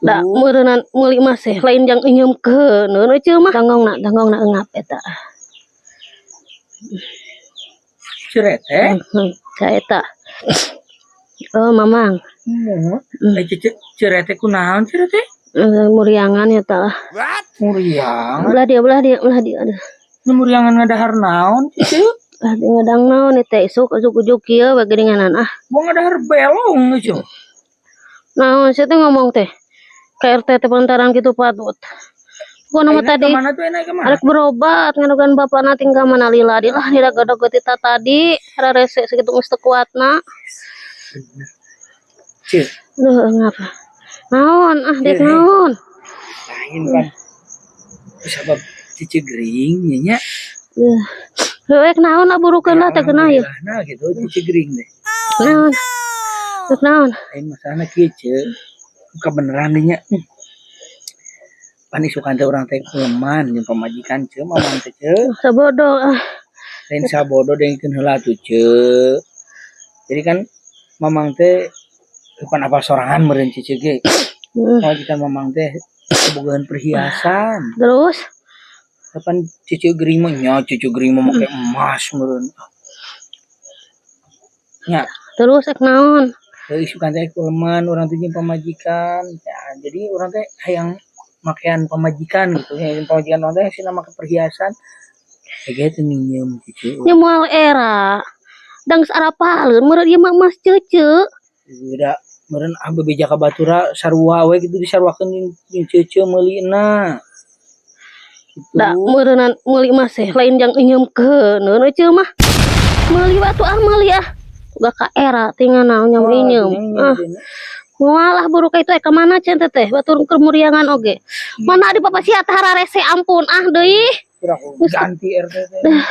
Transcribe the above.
Da meureunna meuli mah seh lain jang enyemkeun neueuh ceu mah tanggongna eungap eta. Cerete? Ka eta. Oh, Mamang. Cerete kunaon cerete? Muriangan eta lah. Muriang. Belah dia. Aduh. Muriangan ngadahar naon cici? Ah, ngadang naon teh isuk ujug kieu we geuninganan ah. Mau ngadahar belong cici. Naon saya teh ngomong teh. KRT teh pantaran kitu patut. Pokona mah tadi arek berobat ngadogan bapana tinggal mana lila di lah didagodog ti tadi ada rese segitu geus teu kuatna. Cih. Duh ngapa? Naon ah dek naon? Lain kan. Sabab cici gering nya. Heuek naon aburukeun lah teh geunah ieu. Nah gitu cici gering deh. Naon? Dek naon? Lain masalahna kieu ceu. Kebeneran nya. Pani sukan teh urang teh leman jeung pamajikan ceu mamang teh ceu. Sabodo ah. Lain sabodo dengkeun heula tuh ceu. Jadi kan mamang teh bukan apa sorangan meureun cici ge. Pamajikan mamang teh bogaan perhiasan. Terus Kapan cucu gering mah nya cucu gering mah make emas meureun. Nya. Terus ek naon? Teu isukan teh kuleman urang teh jeung pamajikan. Ya, jadi urang teh hayang makean pamajikan gitu ya. Pamajikan urang teh sina make perhiasan. Ege teh minjem cucu. Nya moal era. Dang sarapaleun meureun ieu mah emas ceuceu. Udah meureun bebeja ka batura sarua we gitu disarwakeun jeung ceuceu meulina. Da meureunna meuli mah seh lain jang enyemkeun neueuh ceu mah. Meuli batu meuli ah. Uga ka era tinggal naon nyam inyem. Moal buru ka itu ka mana cenah teh batur kemuriangan oge. Mana di papasiat hara rese ampun ah deui. Ganti RT teh.